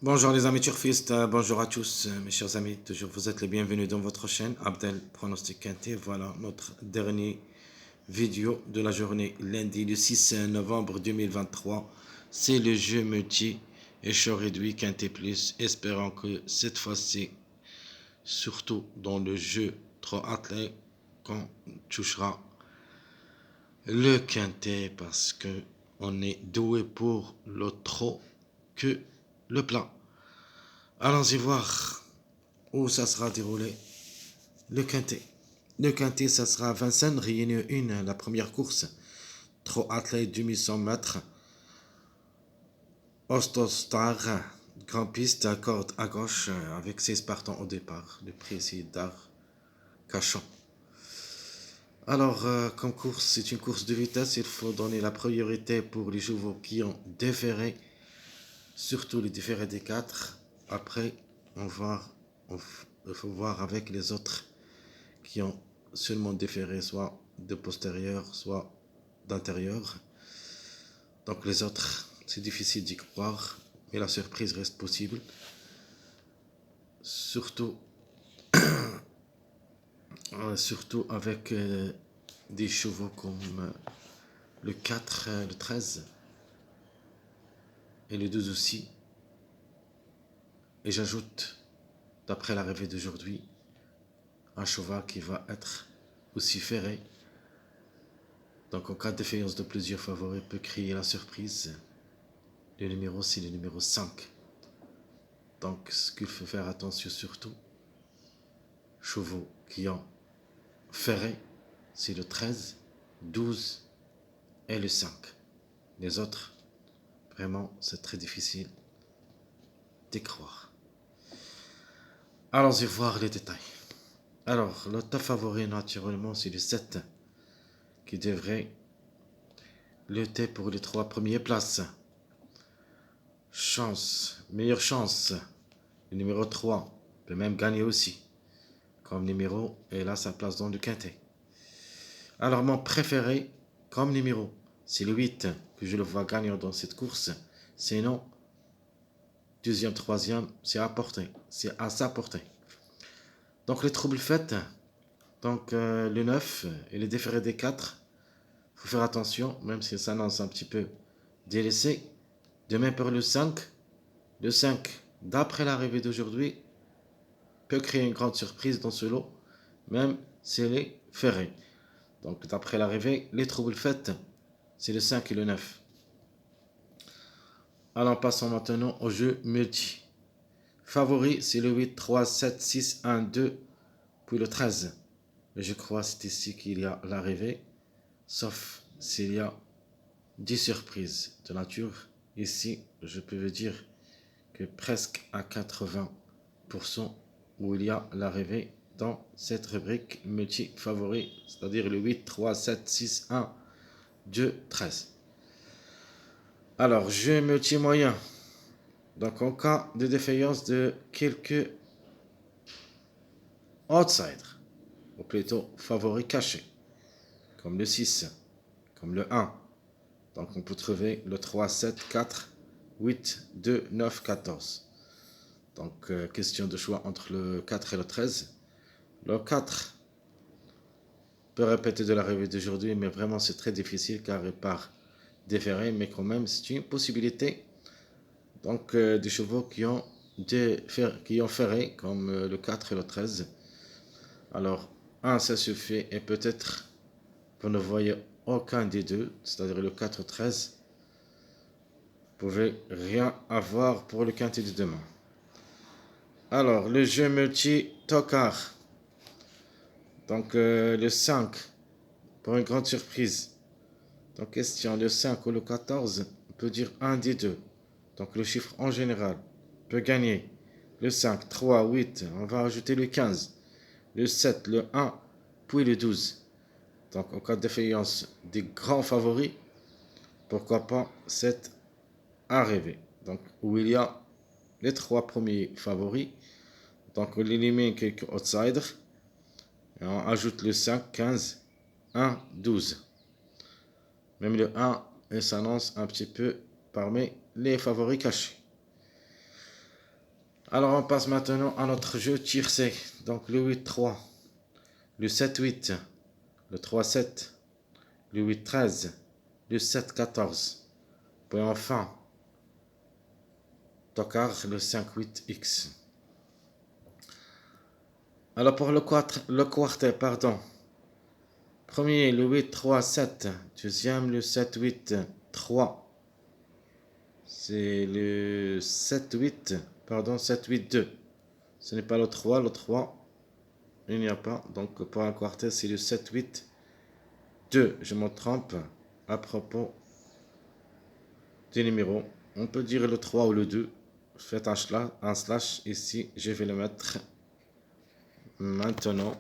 Bonjour les amis turfistes, bonjour à tous mes chers amis, toujours vous êtes les bienvenus dans votre chaîne Abdel Pronostic Quintet. Voilà notre dernier vidéo de la journée lundi le 6 novembre 2023. C'est le jeu multi échelon réduit Quintet Plus, espérant que cette fois-ci, surtout dans le jeu trop attelé, qu'on touchera le Quintet parce que on est doué pour le trop que le plat. Allons-y voir où ça sera déroulé le quintet. Le quintet, ça sera à Vincennes, Réunion 1, la première course. Trop athlète 2100 mètres. Ostostar, grand piste, corde à gauche, avec 16 partants au départ. Le prix d'art cachant. Alors, comme course, c'est une course de vitesse. Il faut donner la priorité pour les chevaux qui ont déféré, surtout les déférés des 4. Après, il faut voir avec les autres qui ont seulement déféré soit de postérieur, soit d'intérieur. Donc les autres, c'est difficile d'y croire, mais la surprise reste possible. Surtout, surtout avec des chevaux comme le 4, le 13 et le 12 aussi. Et j'ajoute, d'après l'arrivée d'aujourd'hui, un cheval qui va être aussi ferré. Donc en cas de défaillance de plusieurs favoris peut créer la surprise. Le numéro, c'est le numéro 5. Donc ce qu'il faut faire attention surtout, chevaux qui ont ferré, c'est le 13, 12 et le 5. Les autres, vraiment, c'est très difficile d'y croire. Allons-y voir les détails. Alors, le top favori, naturellement, c'est le 7, qui devrait lutter pour les 3 premières places. Chance, meilleure chance, le numéro 3 peut même gagner aussi, comme numéro, et là, sa place dans le quintet. Alors, mon préféré, comme numéro, c'est le 8, que je le vois gagnant dans cette course. Sinon, deuxième, troisième, c'est à sa portée. Donc, les troubles faits, donc le 9 et les déférés des 4, il faut faire attention, même si ça s'annonce un petit peu délaissé. De même pour le 5, d'après l'arrivée d'aujourd'hui, peut créer une grande surprise dans ce lot, même s'il est ferré. Donc, d'après l'arrivée, les troubles faits, c'est le 5 et le 9. Alors, passons maintenant au jeu multi. Favori, c'est le 8, 3, 7, 6, 1, 2, puis le 13. Mais je crois que c'est ici qu'il y a l'arrivée, sauf s'il y a des surprises de nature. Ici, je peux vous dire que presque à 80% où il y a l'arrivée dans cette rubrique multi-favori, c'est-à-dire le 8, 3, 7, 6, 1, 2, 13. Alors, jeu multi-moyen. Donc, en cas de défaillance de quelques outsiders, ou plutôt favoris cachés, comme le 6, comme le 1. Donc, on peut trouver le 3, 7, 4, 8, 2, 9, 14. Donc, question de choix entre le 4 et le 13. Le 4 peut répéter de l'arrivée d'aujourd'hui, mais vraiment c'est très difficile car il part déféré, mais quand même c'est une possibilité. Donc, des chevaux qui ont ferré, comme le 4 et le 13. Alors, 1, ça suffit, et peut-être vous ne voyez aucun des deux, c'est-à-dire le 4-13, vous ne pouvez rien avoir pour le quintet de demain. Alors, le jeu multi tocard. Donc, le 5, pour une grande surprise. Donc, question, le 5 ou le 14, on peut dire un des deux. Donc, le chiffre en général peut gagner. Le 5, 3, 8, on va ajouter le 15, le 7, le 1, puis le 12. Donc, en cas de défaillance des grands favoris, pourquoi pas cette arrivée. Donc, où il y a les 3 premiers favoris. Donc, on élimine quelques outsiders. Et on ajoute le 5, 15, 1, 12. Même le 1, il s'annonce un petit peu parmi les favoris cachés. Alors on passe maintenant à notre jeu tiercé. Donc le 8-3, le 7-8, le 3-7, le 8-13, le 7-14. Puis enfin, tocard, le 5-8-X. Alors pour le quartet, pardon. Premier, le 8-3-7. Deuxième, le 7-8-3. C'est le 7-8, pardon, 7-8-2. Ce n'est pas le 3, le 3, il n'y a pas. Donc pour un quartet, c'est le 7-8-2. Je me trompe à propos des numéros. On peut dire le 3 ou le 2. Faites un slash ici. Je vais le mettre maintenant.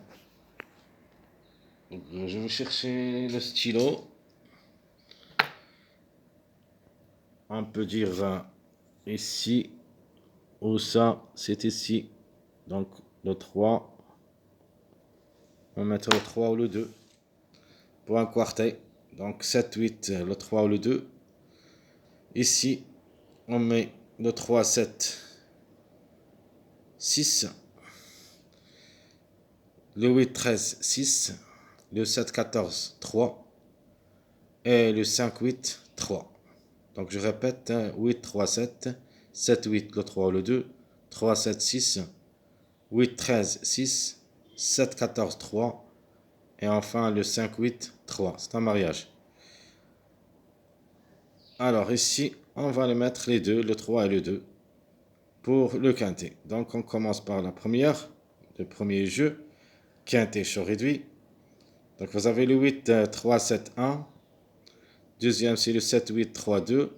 Je vais chercher le stylo. On peut dire ici, ou ça, c'est ici. Donc le 3. On va mettre le 3 ou le 2. Pour un quartet. Donc 7, 8, le 3 ou le 2. Ici, on met le 3, 7, 6. Le 8, 13, 6. Le 7, 14, 3. Et le 5, 8, 3. Donc je répète, 8, 3, 7. 7, 8, le 3 ou le 2. 3, 7, 6. 8, 13, 6. 7, 14, 3. Et enfin le 5, 8, 3. C'est un mariage. Alors ici, on va les mettre les deux, le 3 et le 2, pour le quintet. Donc on commence par la première, le premier jeu, quintet chaud réduit. Donc vous avez le 8, 3, 7, 1. Deuxième, c'est le 7, 8, 3, 2.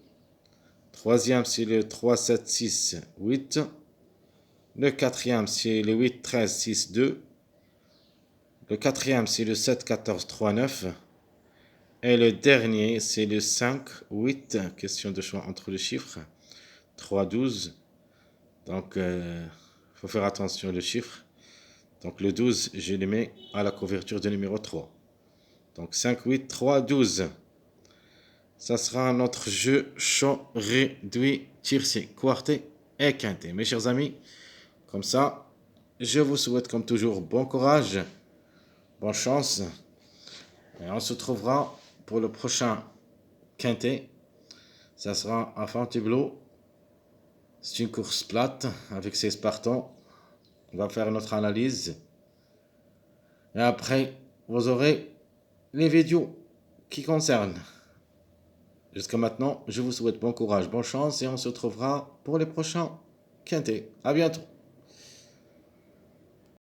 Troisième, c'est le 3, 7, 6, 8. Le quatrième, c'est le 8, 13, 6, 2. Le quatrième, c'est le 7, 14, 3, 9. Et le dernier, c'est le 5, 8. Question de choix entre les chiffres. 3, 12. Donc, faut faire attention aux chiffres. Donc, le 12, je le mets à la couverture de numéro 3. Donc, 5, 8, 3, 12. Ça sera notre jeu chaud réduit, tiercé, quartet et quintet. Mes chers amis, comme ça, je vous souhaite comme toujours bon courage, bonne chance. Et on se trouvera pour le prochain quintet. Ça sera à Fontainebleau. C'est une course plate avec 16 partants. On va faire notre analyse. Et après, vous aurez les vidéos qui concernent. Jusqu'à maintenant, je vous souhaite bon courage, bonne chance et on se retrouvera pour les prochains quintés. À bientôt.